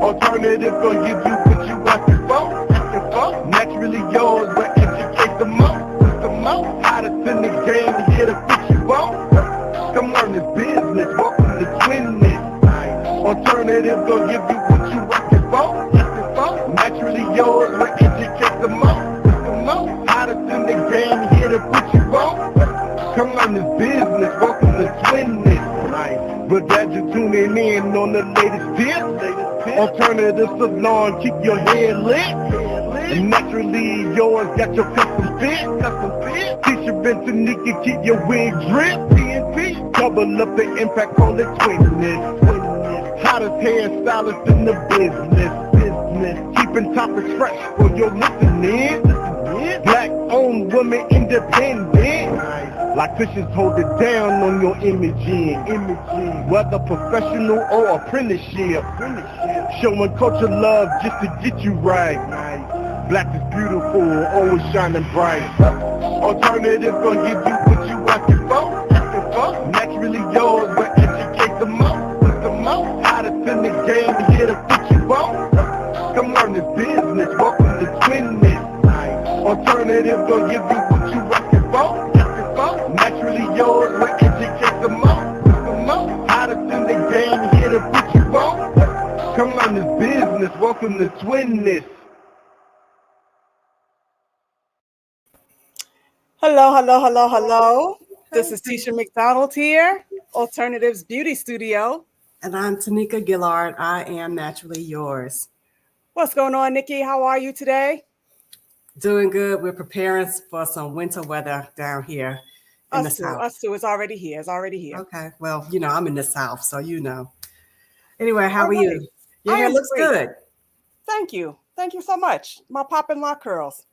Alternative gonna give you what you asking for. Naturally yours, but educate the most. Hottest in the game, here to put you on. Come learn this business, welcome to Twinness. Alternative gonna give you what you asking for. Naturally yours, but educate the most. Hottest in the game, here to put you on. Come learn this business, welcome to Twinness. But glad you're tuning in on the latest tip. Alternative salon, keep your head lit. And naturally yours got your custom fit. Teacher Ben Tanika, keep your wig drip. TNT, double up the impact, call it Twinness. Hottest hairstylist in the business. Keeping topics fresh for your listening. Black owned woman independent. Like fishes hold it down on your imaging. Whether professional or apprenticeship. Showing culture love just to get you right. Black is beautiful, always shining bright. Alternative gonna give you what you asking for. Naturally yours, but educate the most. Hottest in the game, here to put you on. Come learn this business, welcome to Twinness. Alternative gonna give you what you asking for. Naturally yours, but educate the most. Hottest in the game, here to put you on. Come learn this business, welcome to Twinness. Hello. This is Tisha McDonald here, Alternatives Beauty Studio. And I'm Tanika Gillard. I am naturally yours. What's going on, Nikki? How are you today? Doing good. We're preparing for some winter weather down here in the South. Us too. It's already here. Okay. Well, I'm in the South, so Anyway, how are you? Your hair looks good. Thank you. Thank you so much. My poppin' lock curls.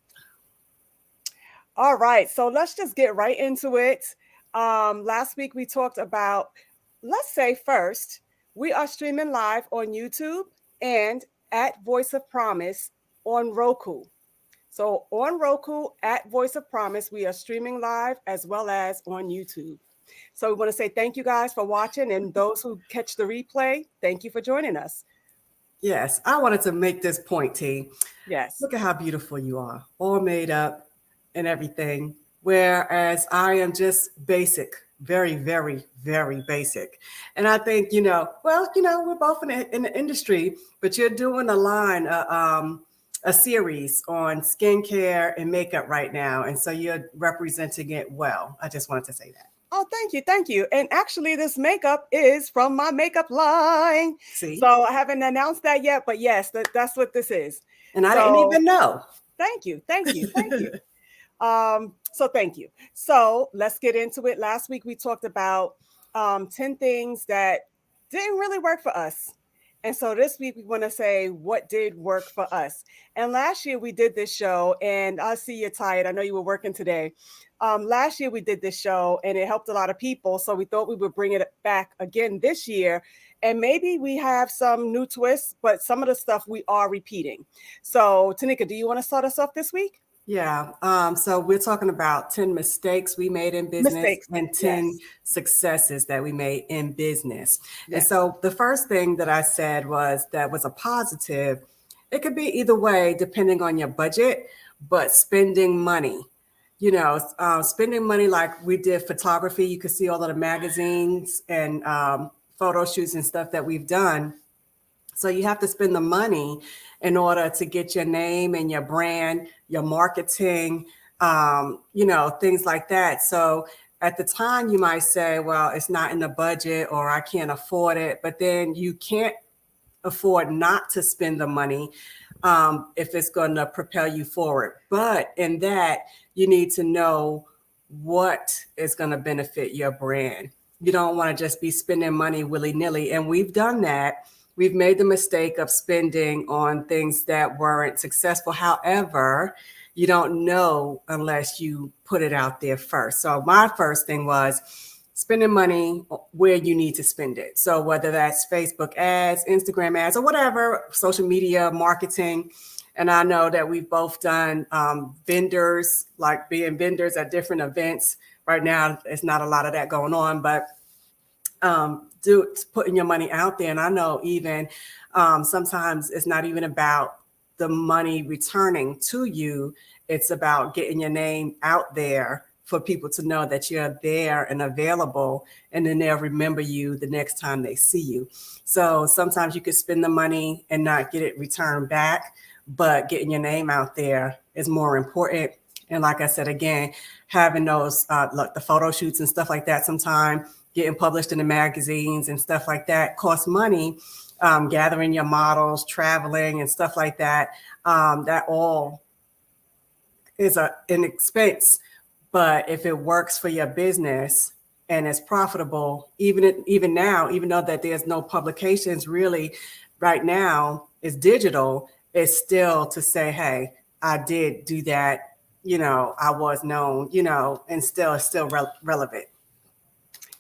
All right. So let's just get right into it. Last week we talked about, let's say first, we are streaming live on YouTube and at Voice of Promise on Roku. So on Roku at Voice of Promise, we are streaming live as well as on YouTube. So we want to say thank you guys for watching, and those who catch the replay, thank you for joining us. Yes, I wanted to make this point, T. Yes. Look at how beautiful you are, all made up and everything, whereas I am just basic, very, very, very basic. And I think, we're both in the industry, but you're doing a series on skincare and makeup right now. And so you're representing it well. I just wanted to say that. Oh, thank you. And actually, this makeup is from my makeup line. See? So I haven't announced that yet, but yes, that's what this is. And I didn't even know. Thank you. So thank you. So let's get into it. Last week, we talked about 10 things that didn't really work for us. And so this week, we want to say what did work for us. And last year, we did this show, and I see you're tired. I know you were working today. Last year, we did this show, and it helped a lot of people. So we thought we would bring it back again this year. And maybe we have some new twists, but some of the stuff we are repeating. So, Tanika, do you want to start us off this week? Yeah. So we're talking about 10 mistakes we made in business and 10 successes that we made in business. Yes. And so the first thing that I said was a positive. It could be either way, depending on your budget, but spending money. Spending money like we did photography. You could see all of the magazines and photo shoots and stuff that we've done. So you have to spend the money in order to get your name and your brand, your marketing, things like that. So at the time you might say, well, it's not in the budget or I can't afford it, but then you can't afford not to spend the money if it's going to propel you forward. But in that, you need to know what is going to benefit your brand. You don't want to just be spending money willy-nilly. And we've done that. We've made the mistake of spending on things that weren't successful. However, you don't know unless you put it out there first. So my first thing was spending money where you need to spend it. So whether that's Facebook ads, Instagram ads, or whatever, social media marketing. And I know that we've both done vendors, like being vendors at different events. Right now, there's not a lot of that going on, but putting your money out there. And I know even sometimes it's not even about the money returning to you. It's about getting your name out there for people to know that you're there and available, and then they'll remember you the next time they see you. So sometimes you could spend the money and not get it returned back, but getting your name out there is more important. And like I said, again, having those like the photo shoots and stuff like that, sometime getting published in the magazines and stuff like that costs money. Gathering your models, traveling and stuff like that, that all is an expense. But if it works for your business and it's profitable, even now, even though that there's no publications really right now, it's digital, it's still to say, hey, I did do that, I was known, and still relevant.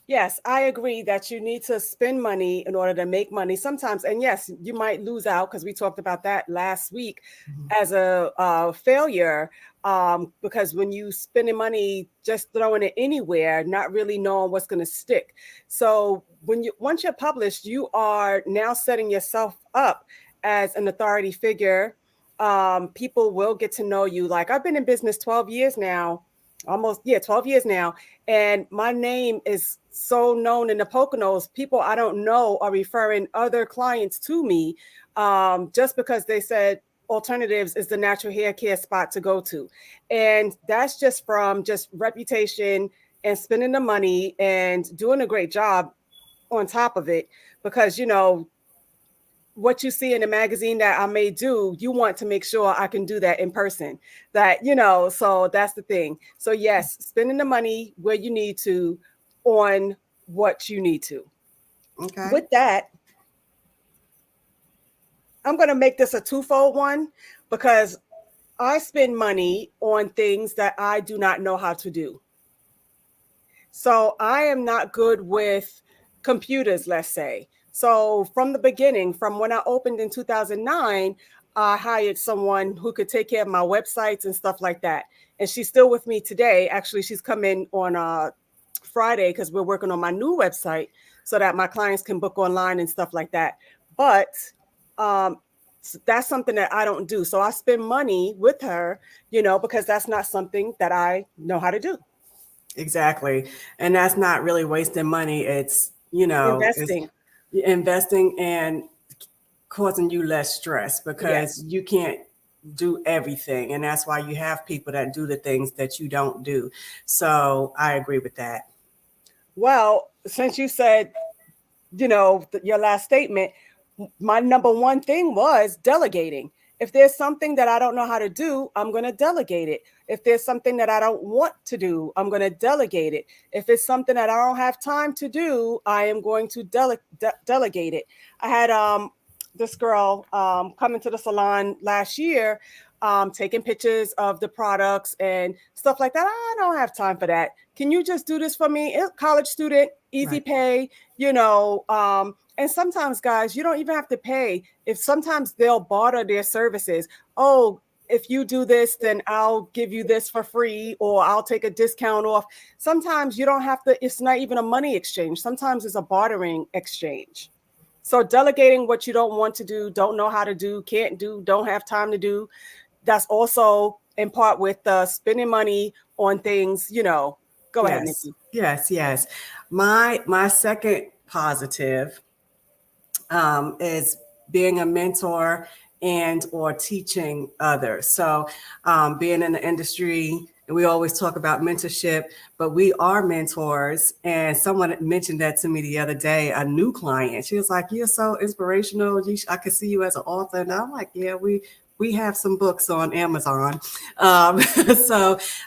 Yes, I agree that you need to spend money in order to make money sometimes. And yes, you might lose out, because we talked about that last week, as a failure, because when you spending money just throwing it anywhere, not really knowing what's going to stick. So once you're published, you are now setting yourself up as an authority figure. People will get to know you. Like, I've been in business 12 years now. 12 years now. And my name is so known in the Poconos. People I don't know are referring other clients to me, just because they said Alternatives is the natural hair care spot to go to. And that's just from just reputation and spending the money and doing a great job on top of it. Because, what you see in the magazine that I may do, you want to make sure I can do that in person, so that's the thing. So yes, spending the money where you need to on what you need to. Okay. With that, I'm going to make this a twofold one, because I spend money on things that I do not know how to do. So I am not good with computers, let's say. So from the beginning, from when I opened in 2009, I hired someone who could take care of my websites and stuff like that. And she's still with me today. Actually, she's coming on Friday, because we're working on my new website so that my clients can book online and stuff like that. But that's something that I don't do. So I spend money with her, because that's not something that I know how to do. Exactly. And that's not really wasting money. It's, investing and causing you less stress, because you can't do everything. And that's why you have people that do the things that you don't do. So I agree with that. Well, since you said, your last statement, my number one thing was delegating. If there's something that I don't know how to do, I'm going to delegate it. If there's something that I don't want to do, I'm going to delegate it. If it's something that I don't have time to do, I am going to delegate it. I had this girl come into the salon last year, taking pictures of the products and stuff like that. I don't have time for that. Can you just do this for me? College student, easy pay, and sometimes, guys, you don't even have to pay. If sometimes they'll barter their services. Oh, if you do this, then I'll give you this for free, or I'll take a discount off. Sometimes you don't have to, it's not even a money exchange. Sometimes it's a bartering exchange. So delegating what you don't want to do, don't know how to do, can't do, don't have time to do. That's also in part with spending money on things, Go ahead, Nikki. Yes. My second positive is being a mentor and or teaching others. So being in the industry, and we always talk about mentorship, but we are mentors. And someone mentioned that to me the other day, a new client. She was like, "You're so inspirational. I could see you as an author." And I'm like, "Yeah, we have some books on Amazon."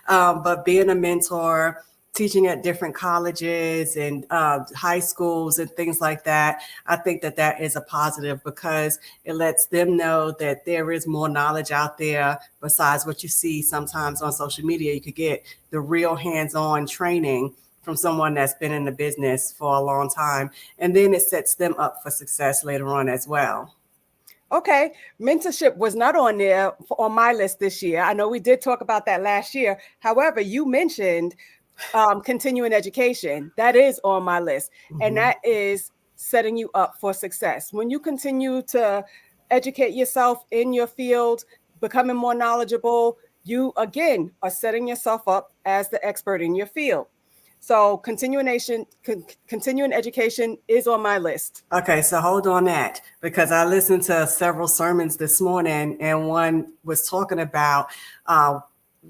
But being a mentor, teaching at different colleges and high schools and things like that, I think that is a positive, because it lets them know that there is more knowledge out there besides what you see sometimes on social media. You could get the real hands-on training from someone that's been in the business for a long time. And then it sets them up for success later on as well. Okay. Mentorship was not on there on my list this year. I know we did talk about that last year. However, you mentioned continuing education. That is on my list. And that is setting you up for success. When you continue to educate yourself in your field, becoming more knowledgeable, you again are setting yourself up as the expert in your field. So continuing education is on my list. Okay, so hold on that, because I listened to several sermons this morning, and one was talking about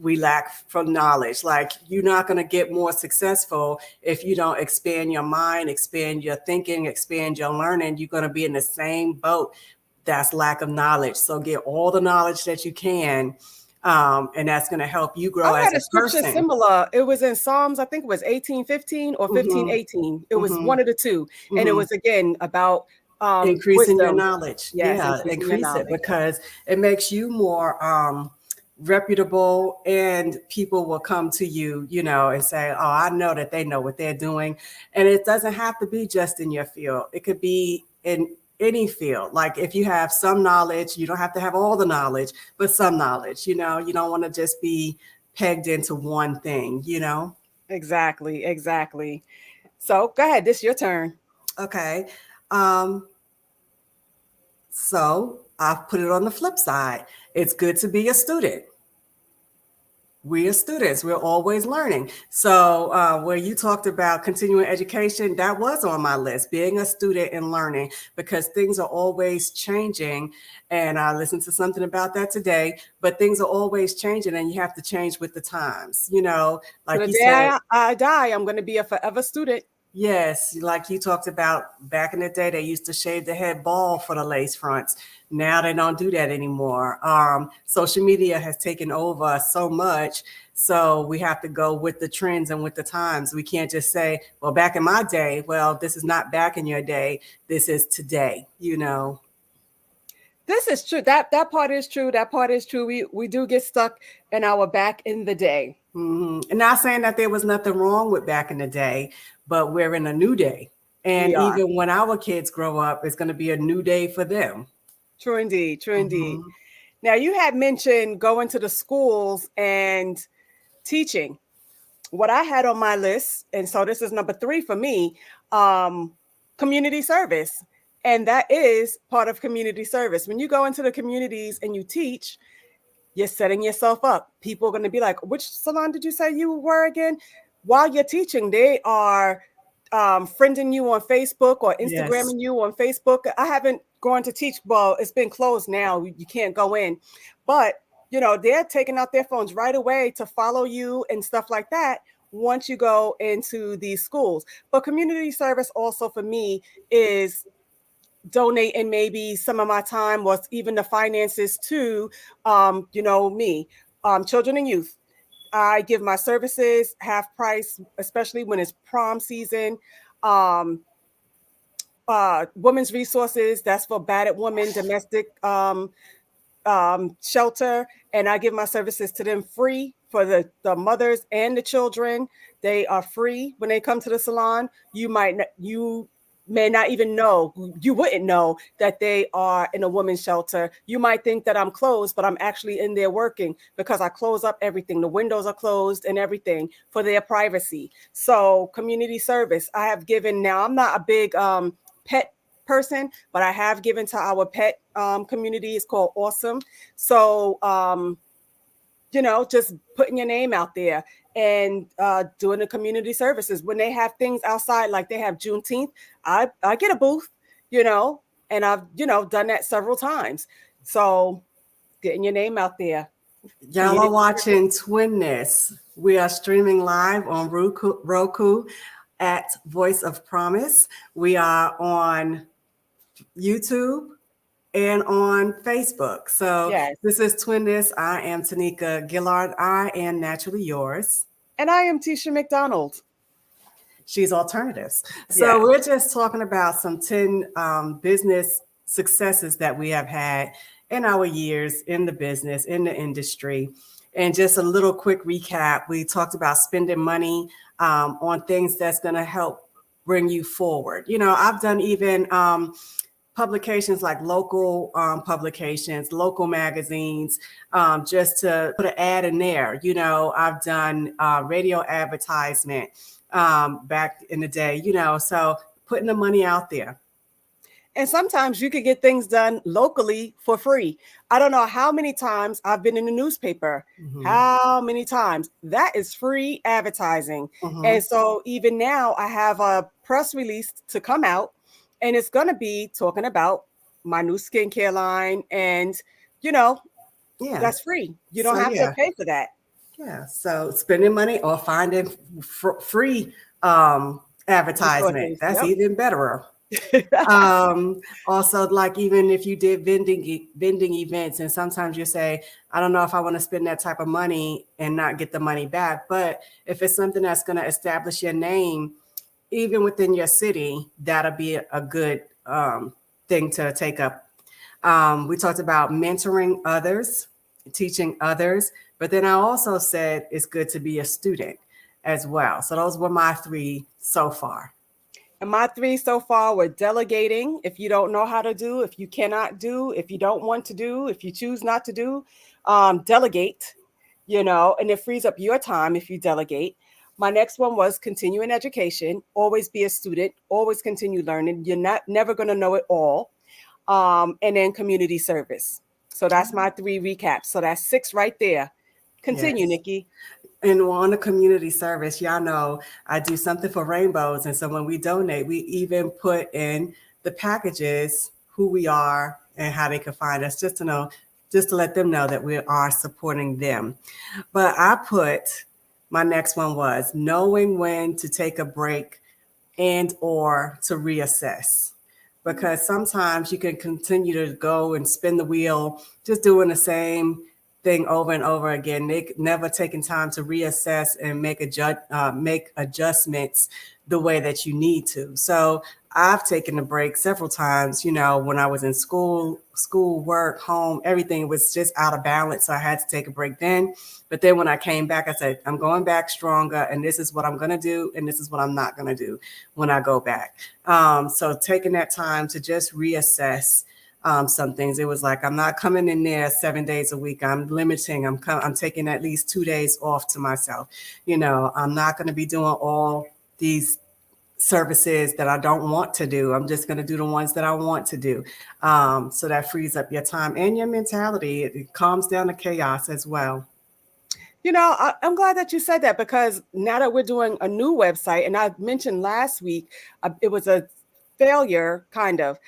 we lack for knowledge. Like, you're not going to get more successful if you don't expand your mind, expand your thinking, expand your learning. You're going to be in the same boat. That's lack of knowledge. So get all the knowledge that you can. And that's going to help you grow as a person. Similar. It was in Psalms, I think it was 18:15 or 15:18. It was one of the two. And it was, again, about increasing wisdom. Your knowledge. Yes, increase it, because it makes you more reputable, and people will come to you, and say, oh, I know that they know what they're doing. And it doesn't have to be just in your field. It could be in any field. Like, if you have some knowledge, you don't have to have all the knowledge, but some knowledge. You don't want to just be pegged into one thing. Exactly. So go ahead, this is your turn. Okay. So I've put it on the flip side. It's good to be a student. We are students. We're always learning. So where you talked about continuing education, that was on my list, being a student and learning, because things are always changing. And I listened to something about that today, but things are always changing, and you have to change with the times. Like so you said, I die, I'm going to be a forever student. Yes, like you talked about, back in the day, they used to shave the head bald for the lace fronts. Now they don't do that anymore. Social media has taken over so much, so we have to go with the trends and with the times. We can't just say, well, back in my day. Well, this is not back in your day. This is today, This is true. That part is true. That part is true. We do get stuck in our back in the day. And not saying that there was nothing wrong with back in the day, but we're in a new day. And even when our kids grow up, it's going to be a new day for them. True indeed. Now, you had mentioned going to the schools and teaching. What I had on my list, and so this is number 3 for me, community service. And that is part of community service. When you go into the communities and you teach, you're setting yourself up. People are going to be like, which salon did you say you were again? While you're teaching, they are friending you on Facebook or Instagramming you on Facebook. I haven't gone to teach. Well, it's been closed now. You can't go in. But, they're taking out their phones right away to follow you and stuff like that once you go into these schools. But community service also for me is donating maybe some of my time or even the finances to, me, children and youth. I give my services half price, especially when it's prom season. Women's resources, that's for battered women, domestic shelter. And I give my services to them free for the mothers and the children. They are free when they come to the salon. You may not even know, you wouldn't know that they are in a women's shelter. You might think that I'm closed, but I'm actually in there working because I close up everything. The windows are closed and everything for their privacy. So community service, I have given. Now, I'm not a big pet person, but I have given to our pet community. It's called Awesome. So, just putting your name out there and doing the community services. When they have things outside, like they have Juneteenth, I get a booth, and I've, done that several times. So getting your name out there. Y'all are watching Twinness. We are streaming live on Roku at Voice of Promise. We are on YouTube and on Facebook. So This is Twinness. I am Tanika Gillard. I am Naturally Yours. And I am Tisha McDonald. She's Alternatives. So we're just talking about some 10 business successes that we have had in our years in the business, in the industry. And just a little quick recap. We talked about spending money on things that's going to help bring you forward. I've done even publications like local publications, local magazines, just to put an ad in there. You know, I've done radio advertisement back in the day, you know, so putting the money out there. And sometimes you could get things done locally for free. I don't know how many times I've been in the newspaper. Mm-hmm. How many times? That is free advertising. Mm-hmm. And so even now I have a press release to come out, and it's going to be talking about my new skincare line. And, you know, that's free. You don't have to pay for that. Yeah. So spending money or finding free advertisement. That's even better. Also, like even if you did vending events, and sometimes you say, I don't know if I want to spend that type of money and not get the money back. But if it's something that's going to establish your name, even within your city, that'll be a good thing to take up. We talked about mentoring others, teaching others, but then I also said it's good to be a student as well. So those were my 3 so far. And my 3 so far were delegating. If you don't know how to do, if you cannot do, if you don't want to do, if you choose not to do, delegate, you know, and it frees up your time if you delegate. My next one was continuing education. Always be a student, always continue learning. You're never going to know it all. And then community service. So that's my 3 recaps. So that's 6 right there. Continue, Nikki. And on the community service, y'all know I do something for Rainbows. And so when we donate, we even put in the packages, who we are and how they can find us, just to let them know that we are supporting them. But my next one was knowing when to take a break and or to reassess. Because sometimes you can continue to go and spin the wheel, just doing the same thing over and over again. They never taking time to reassess and make adjustments the way that you need to. So I've taken a break several times, you know, when I was in school, work, home, everything was just out of balance. So I had to take a break then. But then when I came back, I said, I'm going back stronger, and this is what I'm going to do. And this is what I'm not going to do when I go back. So taking that time to just reassess some things. It was like, I'm not coming in there 7 days a week. I'm limiting. I'm taking at least 2 days off to myself. You know, I'm not going to be doing all these services that I don't want to do. I'm just going to do the ones that I want to do. So that frees up your time and your mentality. It calms down the chaos as well. You know, I'm glad that you said that, because now that we're doing a new website, and I mentioned last week, it was a failure kind of,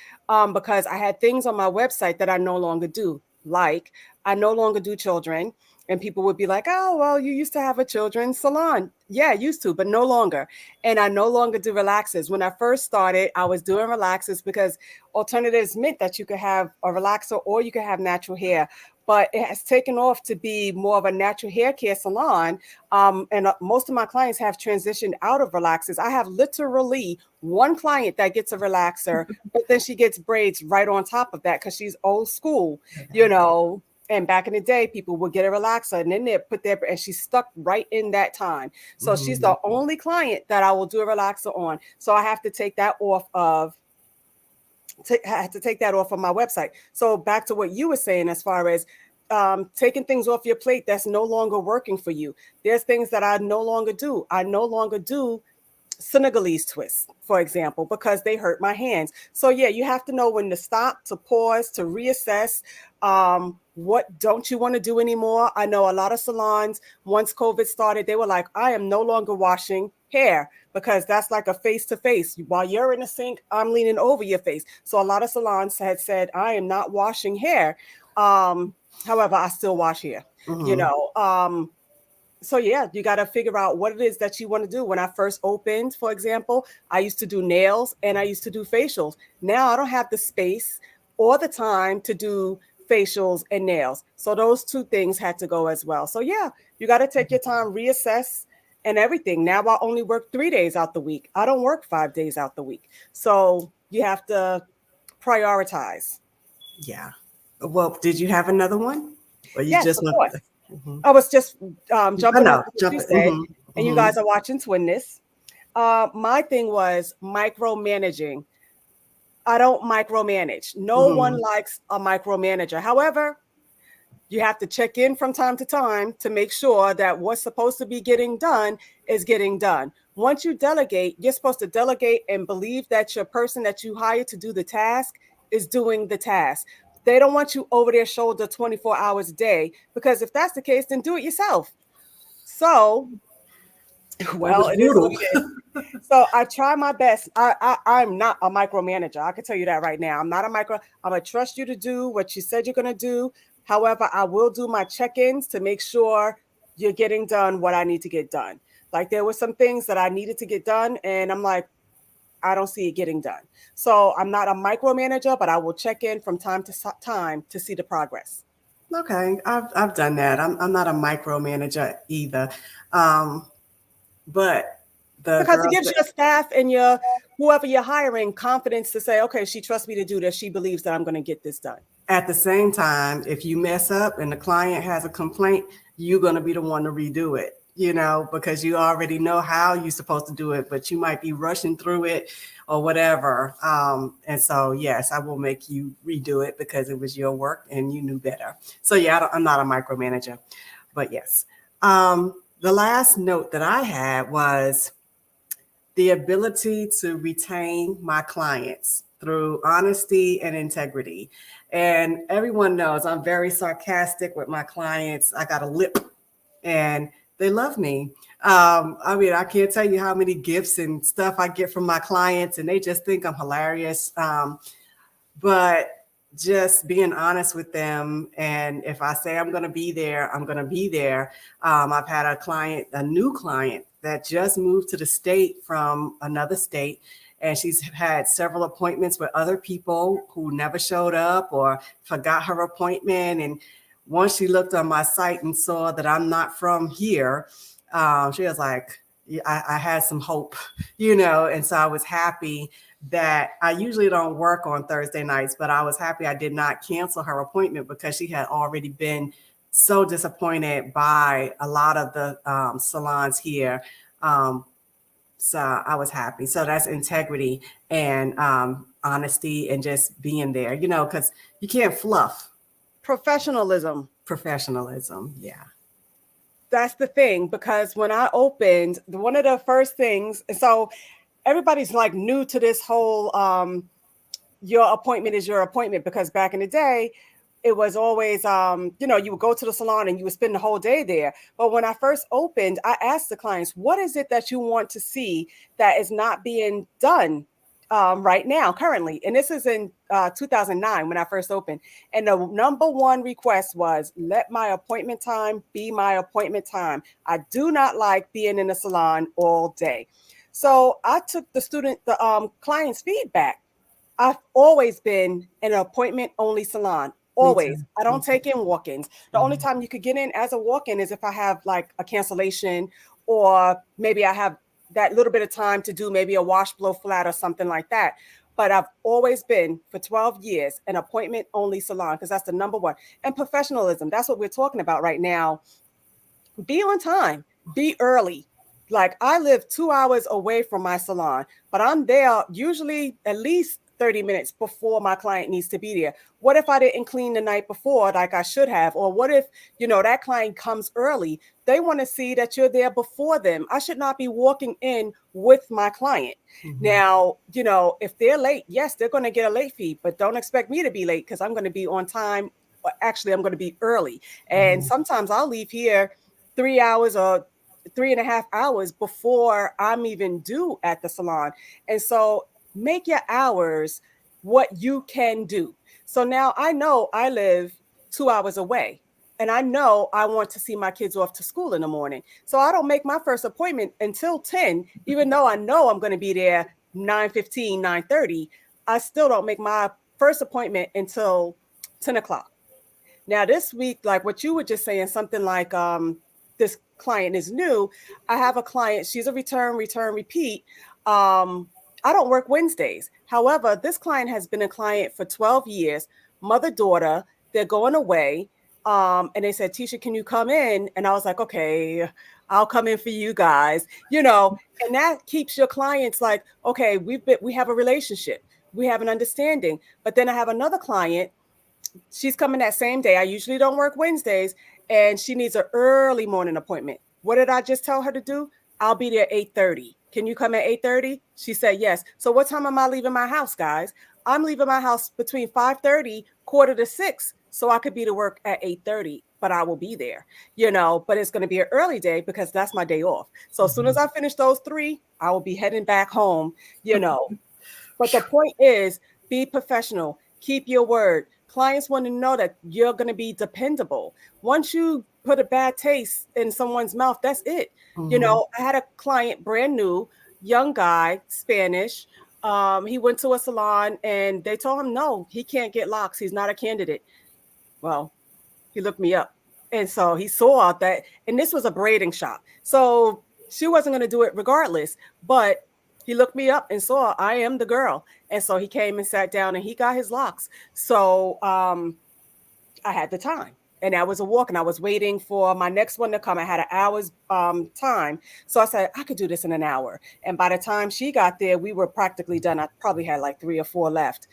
because I had things on my website that I no longer do. Like I no longer do children, and people would be like, oh, well, you used to have a children's salon. Yeah, I used to, but no longer. And I no longer do relaxers. When I first started, I was doing relaxers because alternatives meant that you could have a relaxer or you could have natural hair. But it has taken off to be more of a natural hair care salon. And most of my clients have transitioned out of relaxers. I have literally one client that gets a relaxer, but then she gets braids right on top of that because she's old school, you know. And back in the day, people would get a relaxer and then they put and she's stuck right in that time. So she's the only client that I will do a relaxer on. So I have to take that off of I had to take that off of my website. So back to what you were saying, as far as taking things off your plate that's no longer working for you. There's things that I no longer do. I no longer do Senegalese twists, for example, because they hurt my hands. So yeah, you have to know when to stop, to pause, to reassess. What don't you want to do anymore? I know a lot of salons, once COVID started, they were like, I am no longer washing hair, because that's like a face-to-face. While you're in the sink, I'm leaning over your face. So a lot of salons had said, I am not washing hair. However, I still wash hair, you know. So yeah, you got to figure out what it is that you want to do. When I first opened, for example, I used to do nails and I used to do facials. Now I don't have the space or the time to do facials and nails. So those 2 things had to go as well. So yeah, you got to take your time, reassess and everything. Now I only work 3 days out the week. I don't work 5 days out the week. So you have to prioritize. Yeah. Well, did you have another one? Or you yes, just of course. I was just jumping on what you said, and you guys are watching Twinness. My thing was micromanaging. I don't micromanage. No one likes a micromanager. However, you have to check in from time to time to make sure that what's supposed to be getting done is getting done. Once you delegate, you're supposed to delegate and believe that your person that you hired to do the task is doing the task. They don't want you over their shoulder 24 hours a day, because if that's the case, then do it yourself. So, well, it is what it is. So I try my best. I'm not a micromanager. I can tell you that right now. I'm not a micro. I'm going to trust you to do what you said you're going to do. However, I will do my check-ins to make sure you're getting done what I need to get done. Like there were some things that I needed to get done, and I'm like, I don't see it getting done. So I'm not a micromanager, but I will check in from time to time to see the progress. Okay, I've done that. I'm not a micromanager either, but because it gives your staff and your whoever you're hiring confidence to say, okay, she trusts me to do this. She believes that I'm going to get this done. At the same time, if you mess up and the client has a complaint, you're going to be the one to redo it, because you already know how you're supposed to do it, but you might be rushing through it or whatever. And so, yes, I will make you redo it because it was your work and you knew better. So, yeah, I'm not a micromanager, but yes. The last note that I had was the ability to retain my clients through honesty and integrity. And everyone knows I'm very sarcastic with my clients. I got a lip and they love me. I can't tell you how many gifts and stuff I get from my clients, and they just think I'm hilarious. But just being honest with them. And if I say I'm going to be there, I'm going to be there. I've had a new client that just moved to the state from another state. And she's had several appointments with other people who never showed up or forgot her appointment. And once she looked on my site and saw that I'm not from here, she was like, I had some hope, and so I was happy that I usually don't work on Thursday nights, but I was happy I did not cancel her appointment because she had already been so disappointed by a lot of the salons here. So I was happy. So that's integrity and honesty and just being there, because you can't fluff. Professionalism, yeah. That's the thing, because when I opened, one of the first things, so everybody's like new to this whole your appointment is your appointment, because back in the day, it was always, you would go to the salon and you would spend the whole day there. But when I first opened, I asked the clients, what is it that you want to see that is not being done right now, currently? And this is in 2009 when I first opened. And the number one request was, let my appointment time be my appointment time. I do not like being in the salon all day. So I took the client's feedback. I've always been an appointment only salon. Always. I don't take in walk-ins. The only time you could get in as a walk-in is if I have like a cancellation, or maybe I have that little bit of time to do maybe a wash, blow flat or something like that. But I've always been, for 12 years, an appointment only salon, because that's the number one. And professionalism, that's what we're talking about right now. Be on time, be early. Like I live 2 hours away from my salon, but I'm there usually at least 30 minutes before my client needs to be there. What if I didn't clean the night before like I should have? Or what if, that client comes early? They want to see that you're there before them. I should not be walking in with my client. Mm-hmm. Now, if they're late, yes, they're going to get a late fee, but don't expect me to be late because I'm going to be on time. Actually, I'm going to be early. And sometimes I'll leave here 3 hours or 3.5 hours before I'm even due at the salon. And so make your hours what you can do. So now I know I live 2 hours away, and I know I want to see my kids off to school in the morning. So I don't make my first appointment until 10, even though I know I'm going to be there 9:15, 9:30. I still don't make my first appointment until 10 o'clock. Now this week, like what you were just saying, something like this client is new. I have a client, she's a return, repeat. I don't work Wednesdays. However, this client has been a client for 12 years, mother, daughter, they're going away. And they said, Tisha, can you come in? And I was like, okay, I'll come in for you guys, and that keeps your clients like, okay, we have a relationship. We have an understanding. But then I have another client. She's coming that same day. I usually don't work Wednesdays, and she needs an early morning appointment. What did I just tell her to do? I'll be there 8:30. Can you come at 8:30? She said yes. So what time am I leaving my house, guys? I'm leaving my house between 5:30, 5:45, so I could be to work at 8:30, but I will be there, but it's going to be an early day because that's my day off. So as soon as I finish those 3, I will be heading back home, But the point is, be professional, keep your word. Clients want to know that you're going to be dependable. Once you put a bad taste in someone's mouth, that's it. I had a client, brand new, young guy, Spanish. He went to a salon and they told him, no, he can't get locks. He's not a candidate. Well, he looked me up. And so he saw that, and this was a braiding shop. So she wasn't going to do it regardless, but he looked me up and saw I am the girl. And so he came and sat down and he got his locks. So I had the time. And I was a walk and I was waiting for my next one to come. I had an hour's time. So I said, I could do this in an hour. And by the time she got there, we were practically done. I probably had like 3 or 4 left.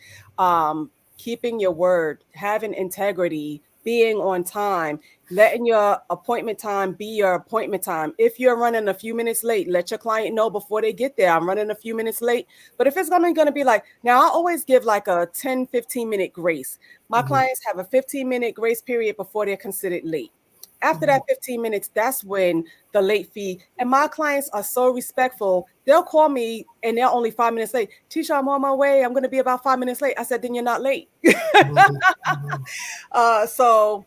Keeping your word, having integrity, being on time, letting your appointment time be your appointment time. If you're running a few minutes late, let your client know before they get there, I'm running a few minutes late. But if it's going to be like, now I always give like a 10, 15 minute grace. My clients have a 15-minute grace period before they're considered late. After that 15 minutes, that's when the late fee. And my clients are so respectful. They'll call me and they're only 5 minutes late. Tisha, I'm on my way. I'm going to be about 5 minutes late. I said, then you're not late. So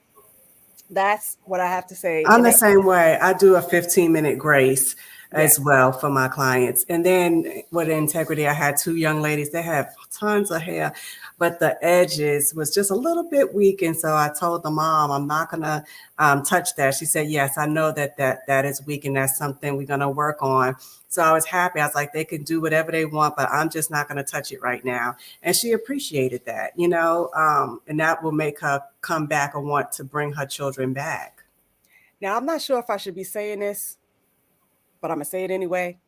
that's what I have to say. I'm the same way. I do a 15-minute grace as well for my clients. And then with integrity, I had 2 young ladies. They have tons of hair, but the edges was just a little bit weak. And so I told the mom, I'm not going to touch that. She said, yes, I know that is weak and that's something we're going to work on. So I was happy. I was like, they can do whatever they want, but I'm just not going to touch it right now. And she appreciated that, and that will make her come back and want to bring her children back. Now, I'm not sure if I should be saying this, but I'm going to say it anyway.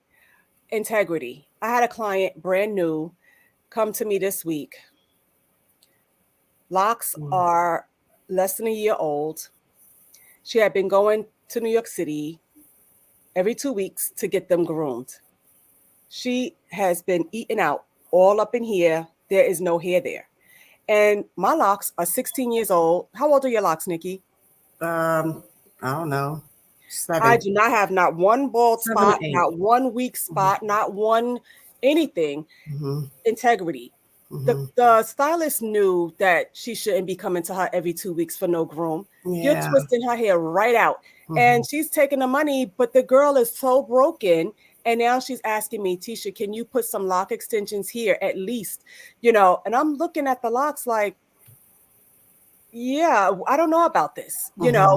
Integrity. I had a client, brand new, come to me this week. Locks are less than a year old. She had been going to New York City every 2 weeks to get them groomed. She has been eaten out all up in here. There is no hair there. And my locks are 16 years old. How old are your locks, Nikki? I don't know. 7. I do not have not one bald 7 spot, 8. not one weak spot, not one anything. Integrity. The stylist knew that she shouldn't be coming to her every 2 weeks for no groom. You're twisting her hair right out. And she's taking the money, but the girl is so broken. And now she's asking me, Tisha, can you put some lock extensions here at least? And I'm looking at the locks like, yeah, I don't know about this,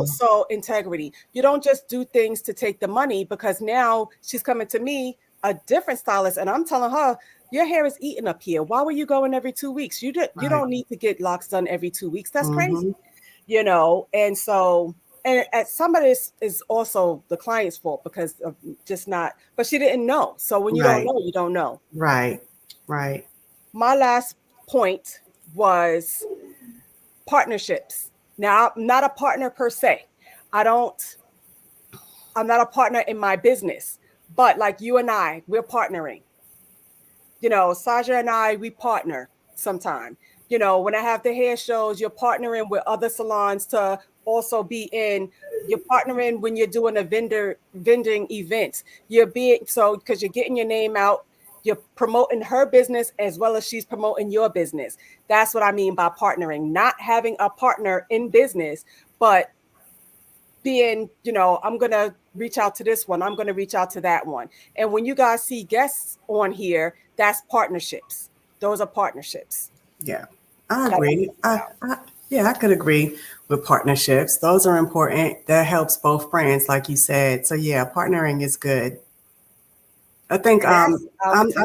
so integrity. You don't just do things to take the money, because now she's coming to me, a different stylist, and I'm telling her, your hair is eaten up here. Why were you going every 2 weeks? You don't need to get locks done every 2 weeks. That's crazy, and so, and some of this is also the client's fault because of just not, but she didn't know. So when you don't know, you don't know. Right. My last point was partnerships. Now, I'm not a partner per se. I'm not a partner in my business, but like you and I, we're partnering. Saja and I, we partner sometime. When I have the hair shows, you're partnering with other salons to also be in. You're partnering when you're doing a vending events. Because you're getting your name out. You're promoting her business as well as she's promoting your business. That's what I mean by partnering. Not having a partner in business, but being, I'm going to reach out to this one. I'm going to reach out to that one. And when you guys see guests on here, that's partnerships. Those are partnerships. Yeah, I agree. I could agree with partnerships. Those are important. That helps both brands, like you said. So yeah, partnering is good. I think I'm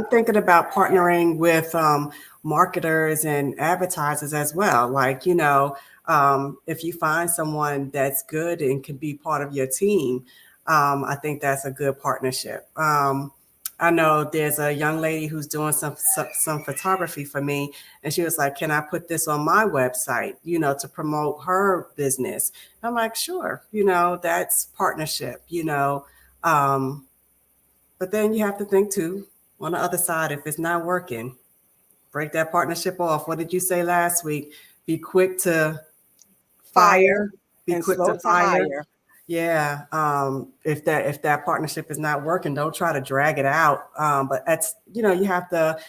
thinking about partnering with marketers and advertisers as well. Like, if you find someone that's good and can be part of your team, I think that's a good partnership. I know there's a young lady who's doing some photography for me, and she was like, "Can I put this on my website, to promote her business?" I'm like, "Sure." That's partnership. But then you have to think too, on the other side, if it's not working, break that partnership off. What did you say last week? Be quick to fire. Be and quick slow to to fire. hire. Yeah. If that partnership is not working, don't try to drag it out. But that's, you have to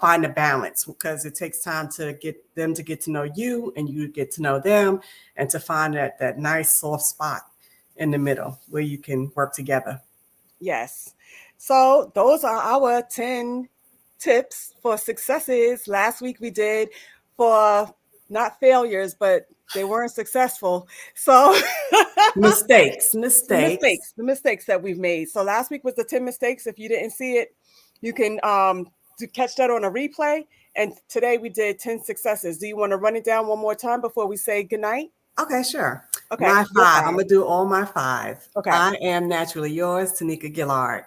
find a balance, because it takes time to get them to get to know you and you get to know them, and to find that nice soft spot in the middle where you can work together. Yes. So those are our 10 tips for successes. Last week we did for not failures, but they weren't successful. So Mistakes. the mistakes that we've made. So last week was the 10 mistakes. If you didn't see it, you can to catch that on a replay. And today we did 10 successes. Do you want to run it down one more time before we say goodnight? Okay, sure. Okay. My 5. I'm going to do all my 5. Okay. I am naturally yours, Tanika Gillard.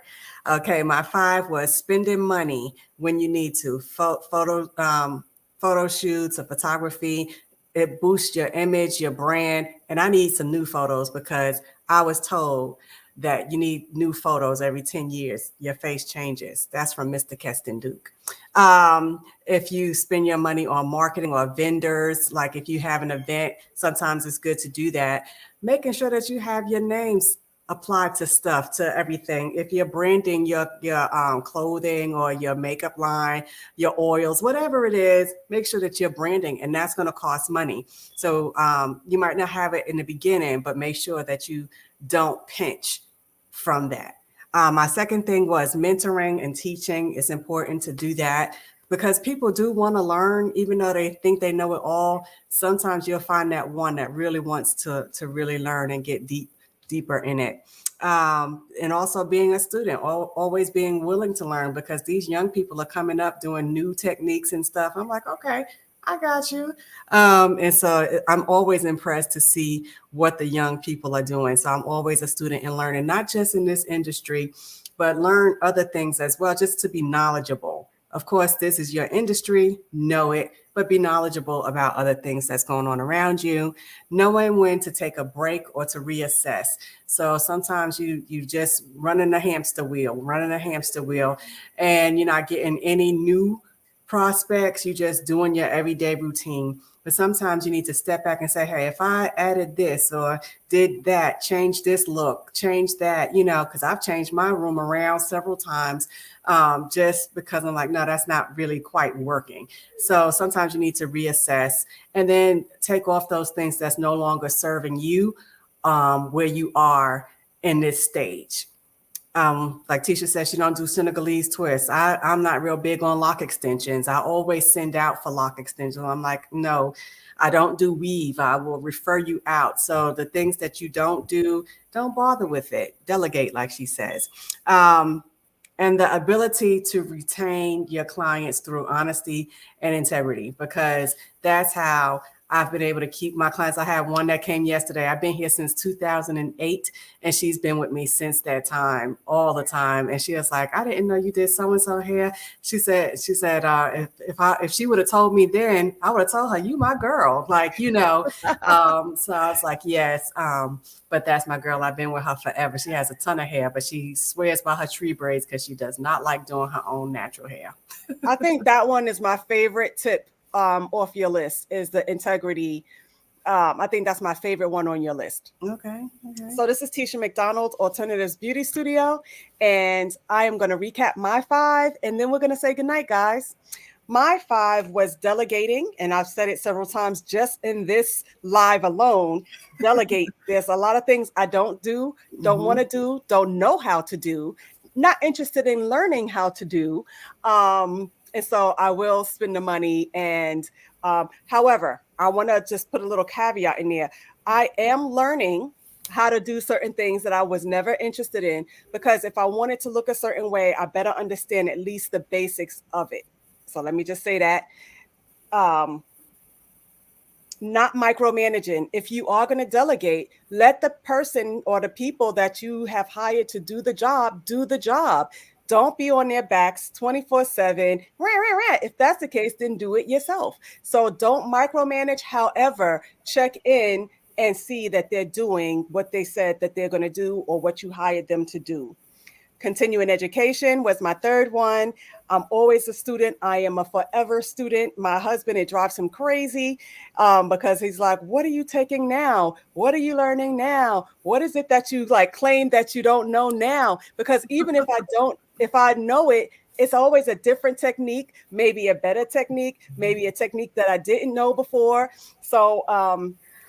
Okay, my 5 was spending money when you need to. Photo shoots or photography. It boosts your image, your brand. And I need some new photos, because I was told that you need new photos every 10 years. Your face changes. That's from Mr. Keston Duke. If you spend your money on marketing or vendors, like if you have an event, sometimes it's good to do that. Making sure that you have your names applied to stuff, to everything. If you're branding your clothing or your makeup line, your oils, whatever it is, make sure that you're branding, and that's going to cost money. So you might not have it in the beginning, but make sure that you don't pinch from that. My second thing was mentoring and teaching. It's important to do that, because people do want to learn, even though they think they know it all. Sometimes you'll find that one that really wants to really learn and get deeper in it. And also being a student, always being willing to learn, because these young people are coming up doing new techniques and stuff. I'm like, okay, I got you. And so I'm always impressed to see what the young people are doing. So I'm always a student and learning, not just in this industry, but learn other things as well, just to be knowledgeable. Of course, this is your industry, know it, but be knowledgeable about other things that's going on around you, knowing when to take a break or to reassess. So sometimes you just running a hamster wheel, and you're not getting any new prospects. You're just doing your everyday routine. But sometimes you need to step back and say, hey, if I added this or did that, change this look, change that, because I've changed my room around several times, just because I'm like, no, that's not really quite working. So sometimes you need to reassess and then take off those things that's no longer serving you where you are in this stage. Like Tisha said, she don't do Senegalese twists. I'm not real big on lock extensions. I always send out for lock extensions. I'm like, no, I don't do weave. I will refer you out. So the things that you don't do, don't bother with it. Delegate, like she says. And the ability to retain your clients through honesty and integrity, because that's how I've been able to keep my clients. I have one that came yesterday. I've been here since 2008, and she's been with me since that time, all the time. And she was like, I didn't know you did so-and-so hair. She said, if she would have told me then, I would have told her, you my girl, So I was like, yes. But that's my girl. I've been with her forever. She has a ton of hair, but she swears by her tree braids because she does not like doing her own natural hair. I think that one is my favorite tip off your list, is the integrity. I think that's my favorite one on your list. Okay. So this is Tisha McDonald, Alternatives Beauty Studio, and I am going to recap my 5, and then we're going to say goodnight, guys. My 5 was delegating, and I've said it several times just in this live alone. Delegate. There's a lot of things I don't do, don't want to do, don't know how to do, not interested in learning how to do. And so I will spend the money. And however, I want to just put a little caveat in there. I am learning how to do certain things that I was never interested in, because if I wanted to look a certain way, I better understand at least the basics of it. So let me just say that. Not micromanaging. If you are going to delegate, let the person or the people that you have hired to do the job. Don't be on their backs 24/7. If that's the case, then do it yourself. So don't micromanage. However, check in and see that they're doing what they said that they're going to do or what you hired them to do. Continuing education was my third one. I'm always a student. I am a forever student. My husband, it drives him crazy because he's like, what are you taking now? What are you learning now? What is it that you like claim that you don't know now? Because even if I know it, it's always a different technique, maybe a better technique, maybe a technique that I didn't know before. So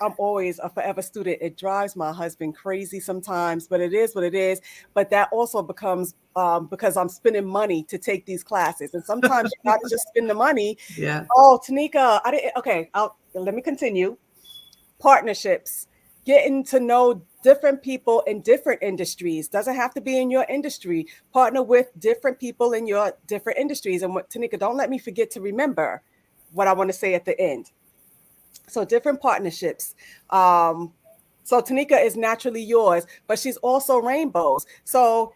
I'm always a forever student. It drives my husband crazy sometimes, but it is what it is. But that also becomes because I'm spending money to take these classes. And sometimes you got to just spend the money. Yeah. Oh, Tanika, I didn't. Okay, let me continue. Partnerships, getting to know different people in different industries. Doesn't have to be in your industry. Partner with different people in your different industries. And what, Tanika, don't let me forget to remember what I want to say at the end. So different partnerships. So Tanika is naturally yours, but she's also Rainbows. So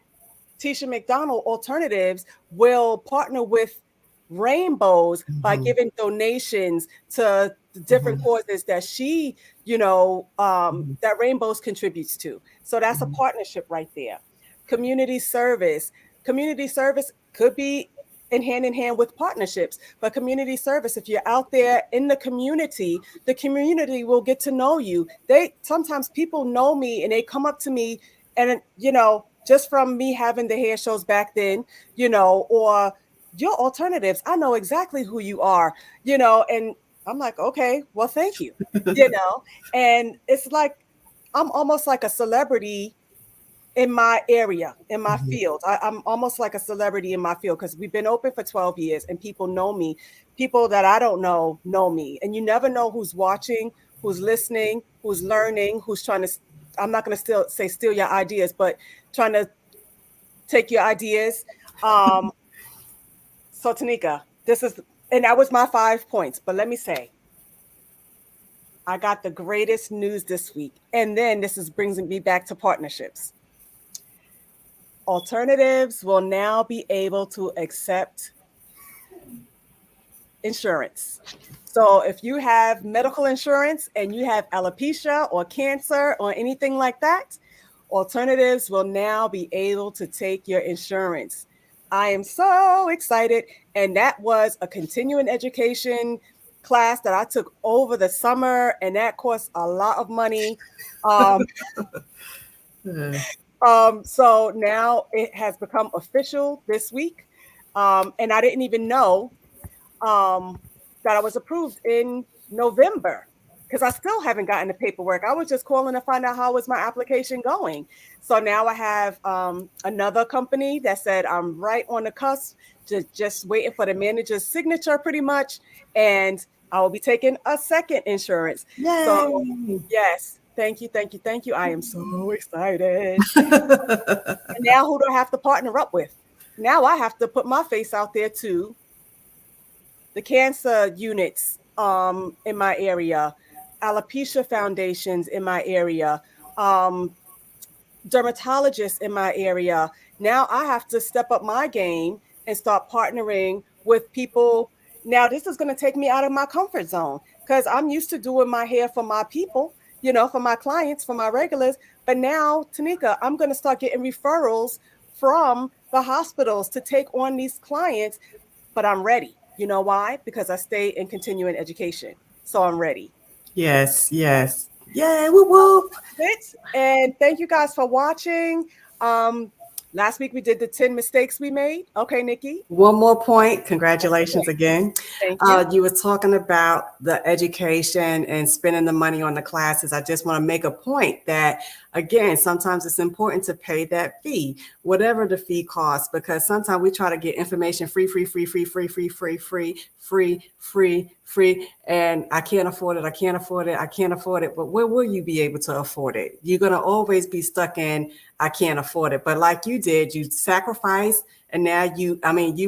Tisha McDonald Alternatives will partner with Rainbows by giving donations to the different causes that she, that Rainbows contributes to. So that's a partnership right there. Community service. Community service could be in hand with partnerships, but community service, if you're out there in the community will get to know you. Sometimes people know me and they come up to me and, just from me having the hair shows back then, or your alternatives, I know exactly who you are, and I'm like, okay, well, thank you, and it's like, I'm almost like a celebrity in my area, in my field. I'm almost like a celebrity in my field because we've been open for 12 years and people know me. People that I don't know me. And you never know who's watching, who's listening, who's learning, who's trying to, I'm not going to steal your ideas, but trying to take your ideas. So Tanika, and that was my 5 points, but let me say, I got the greatest news this week. And then brings me back to partnerships. Alternatives will now be able to accept insurance. So if you have medical insurance and you have alopecia or cancer or anything like that, Alternatives will now be able to take your insurance. I am so excited. And that was a continuing education class that I took over the summer, and that cost a lot of money. So now it has become official this week. And I didn't even know that I was approved in November because I still haven't gotten the paperwork. I was just calling to find out how was my application going. So now I have another company that said I'm right on the cusp, just waiting for the manager's signature pretty much. And I will be taking a second insurance. Yay. So yes. Thank you. I am so excited. And now who do I have to partner up with? Now I have to put my face out there too. The cancer units in my area, alopecia foundations in my area, dermatologists in my area. Now I have to step up my game and start partnering with people. Now this is going to take me out of my comfort zone because I'm used to doing my hair for my people, for my clients, for my regulars. But now, Tanika, I'm going to start getting referrals from the hospitals to take on these clients, but I'm ready. You know why? Because I stay in continuing education. So I'm ready. Yes. Yay, whoop, whoop. And thank you guys for watching. Last week we did the 10 mistakes we made. Okay, Nikki. One more point. Congratulations again. Thank you. You were talking about the education and spending the money on the classes. I just want to make a point that, again, sometimes it's important to pay that fee, whatever the fee costs, because sometimes we try to get information free, and I can't afford it. But where will you be able to afford it? You're going to always be stuck in, I can't afford it. But like you did, you sacrificed, and now you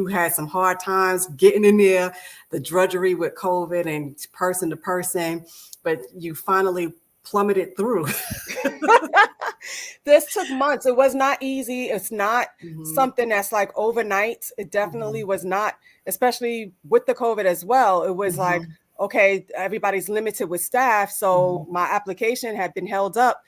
had some hard times getting in there, the drudgery with COVID and person to person, but you finally plummeted through. This took months. It was not easy. It's not something that's like overnight. It definitely was not, especially with the COVID as well. It was like, okay, everybody's limited with staff. So my application had been held up,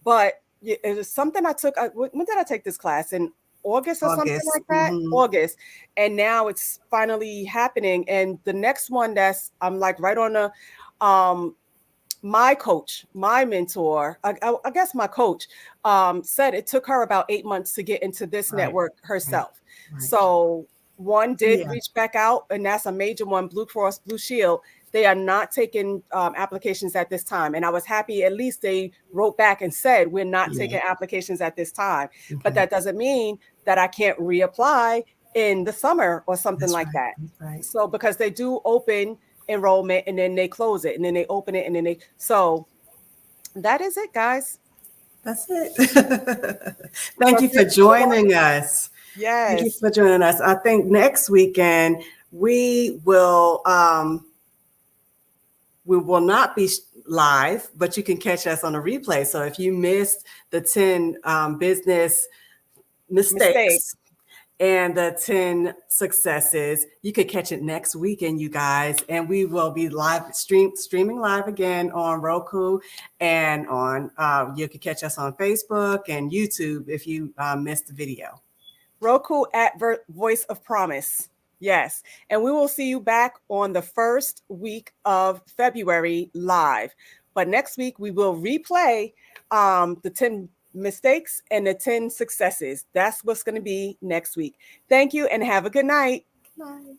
but it was something I took. When did I take this class? In August or something like that? August. And now it's finally happening. And the next one I'm like right on the, my coach, my mentor, I guess my coach said it took her about 8 months to get into this network herself. So one did reach back out, and that's a major one, Blue Cross Blue Shield. They are not taking applications at this time. And I was happy at least they wrote back and said, we're not taking applications at this time. But that doesn't mean that I can't reapply in the summer or something like that. So because they do open enrollment and then they close it and then they open it and then so that is it, guys. That's it. Thank you for joining us. Yes. Thank you for joining us. I think next weekend we will not be live, but you can catch us on a replay. So if you missed the 10 business mistakes and the 10 successes, you could catch it next weekend, you guys. And we will be streaming live again on Roku and on, you can catch us on Facebook and YouTube if you missed the video. Roku at Voice of Promise. Yes. And we will see you back on the first week of February live. But next week we will replay the 10 mistakes and the 10 successes. That's what's going to be next week. Thank you and have a good night. Bye.